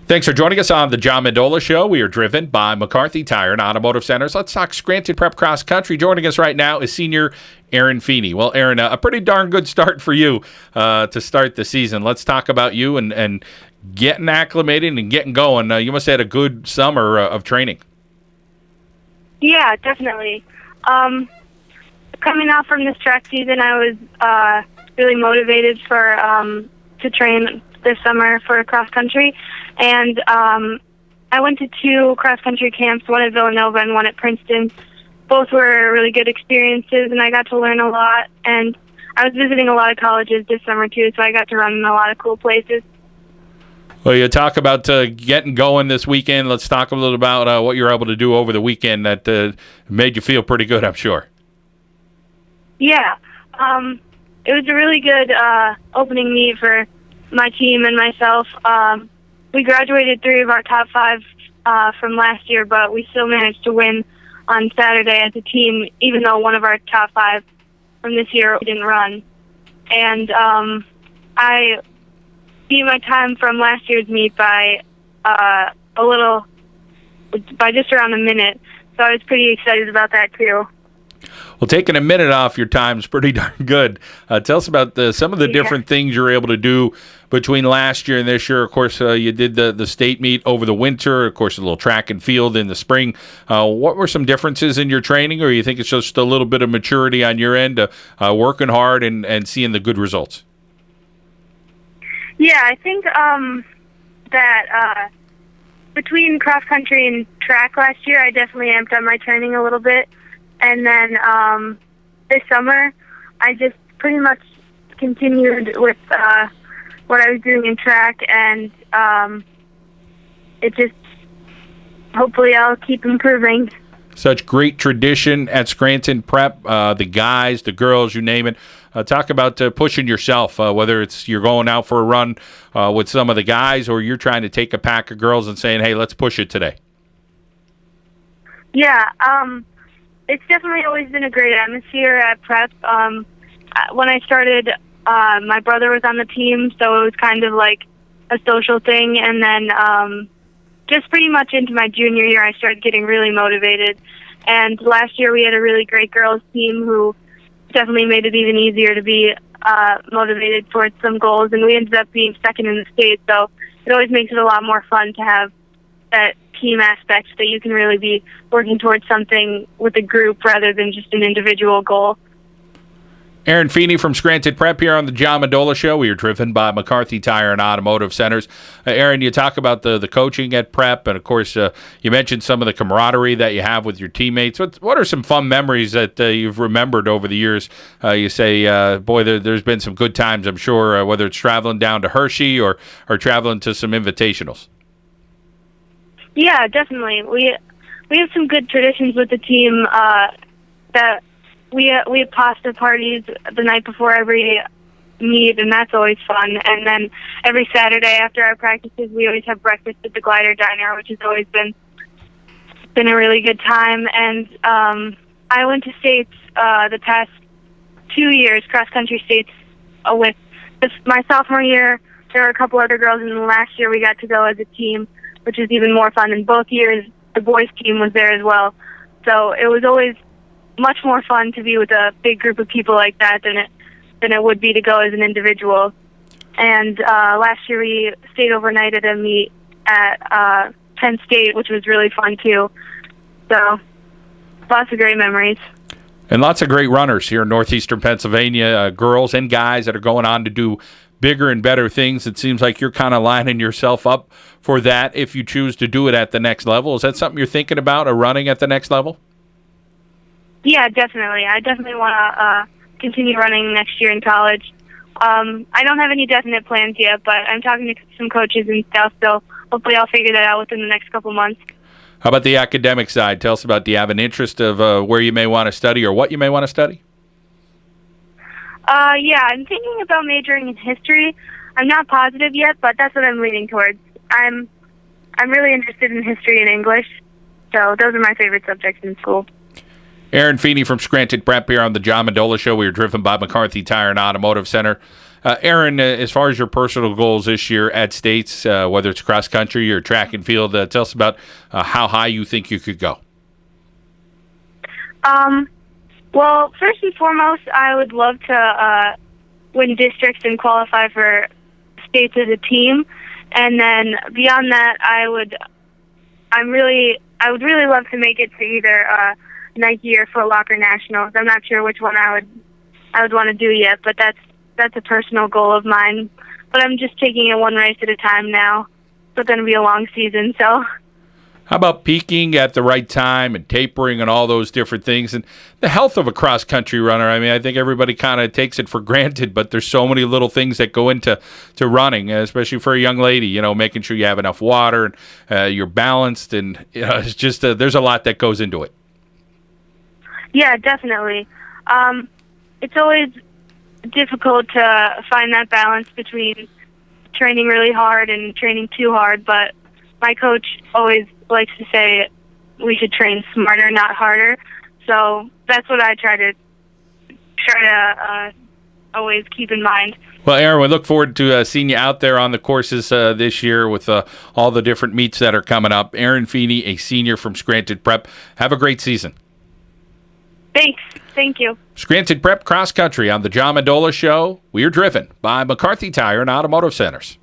Thanks for joining us on the John Mendola Show. We are driven by McCarthy Tire and Automotive Centers. Let's talk Scranton Prep Cross Country. Joining us right now is senior Erin Feeney. Well, Erin, a pretty darn good start for you to start the season. Let's talk about you and getting acclimated and getting going. You must have had a good summer of training. Yeah, definitely. Coming off from this track season, I was really motivated to train this summer for cross country, and I went to 2 cross country camps, one at Villanova and one at Princeton. Both were really good experiences, and I got to learn a lot. And I was visiting a lot of colleges this summer too, so I got to run in a lot of cool places. Well, you talk about getting going this weekend. Let's talk a little about what you're able to do over the weekend that made you feel pretty good, I'm sure. Yeah, it was a really good opening meet for my team and myself. We graduated 3 of our top 5 from last year, but we still managed to win on Saturday as a team, even though one of our top 5 from this year didn't run. And I beat my time from last year's meet by just around a minute, so I was pretty excited about that too. Well, taking a minute off your time is pretty darn good. Tell us about some of the different things you're able to do between last year and this year. Of course, you did the state meet over the winter. Of course, a little track and field in the spring. What were some differences in your training, or you think it's just a little bit of maturity on your end, working hard and seeing the good results? Yeah, I think that between cross country and track last year, I definitely amped up my training a little bit. And then this summer, I just pretty much continued with what I was doing in track, and hopefully I'll keep improving. Such great tradition at Scranton Prep, the guys, the girls, you name it. Talk about pushing yourself, whether it's you're going out for a run with some of the guys or you're trying to take a pack of girls and saying, hey, let's push it today. Yeah, it's definitely always been a great atmosphere at Prep. When I started, my brother was on the team, so it was kind of like a social thing. And then just pretty much into my junior year, I started getting really motivated. And last year we had a really great girls team who definitely made it even easier to be motivated towards some goals. And we ended up being second in the state, so it always makes it a lot more fun to have that team aspect, that you can really be working towards something with a group rather than just an individual goal. Erin Feeney from Scranton Prep here on the John Mendola Show. We are driven by McCarthy Tire and Automotive Centers. Erin, you talk about the coaching at Prep, and of course you mentioned some of the camaraderie that you have with your teammates. What are some fun memories that you've remembered over the years? You say, boy, there's been some good times, I'm sure, whether it's traveling down to Hershey or traveling to some invitationals. Yeah, definitely. We have some good traditions with the team. That we have pasta parties the night before every meet, and that's always fun. And then every Saturday after our practices, we always have breakfast at the Glider Diner, which has always been a really good time. And I went to states the past 2 years, cross country states, with my sophomore year. There were a couple other girls, and then last year we got to go as a team, which is even more fun. And both years, the boys' team was there as well. So it was always much more fun to be with a big group of people like that than it would be to go as an individual. And last year we stayed overnight at a meet at Penn State, which was really fun too. So lots of great memories. And lots of great runners here in northeastern Pennsylvania, girls and guys that are going on to do bigger and better things. It seems like you're kind of lining yourself up for that if you choose to do it at the next level. Is that something you're thinking about, or running at the next level? Yeah, definitely. I definitely want to continue running next year in college. I don't have any definite plans yet, but I'm talking to some coaches and stuff, so hopefully I'll figure that out within the next couple months. How about the academic side? Tell us about, do you have an interest of where you may want to study or what you may want to study? Yeah, I'm thinking about majoring in history. I'm not positive yet, but that's what I'm leaning towards. I'm really interested in history and English, so those are my favorite subjects in school. Erin Feeney from Scranton Prep here on the John Mendola Show. We are driven by McCarthy Tire and Automotive Center. Erin, as far as your personal goals this year at States, whether it's cross country or track and field, tell us about how high you think you could go. Well, first and foremost, I would love to win districts and qualify for States as a team, and then beyond that, I would really love to make it to either Nike or Foot Locker Nationals. I'm not sure which one I would want to do yet, but that's a personal goal of mine. But I'm just taking it one race at a time now. It's going to be a long season, so. How about peaking at the right time and tapering and all those different things and the health of a cross-country runner? I mean, I think everybody kind of takes it for granted, but there's so many little things that go into running, especially for a young lady, making sure you have enough water and you're balanced, and it's just there's a lot that goes into it. Yeah, definitely. It's always difficult to find that balance between training really hard and training too hard, but my coach always likes to say we should train smarter, not harder. So that's what I try to always keep in mind. Well, Erin, we look forward to seeing you out there on the courses this year with all the different meets that are coming up. Erin Feeney, a senior from Scranton Prep. Have a great season. Thanks. Thank you. Scranton Prep Cross Country on the John Mendola Show. We are driven by McCarthy Tire and Automotive Centers.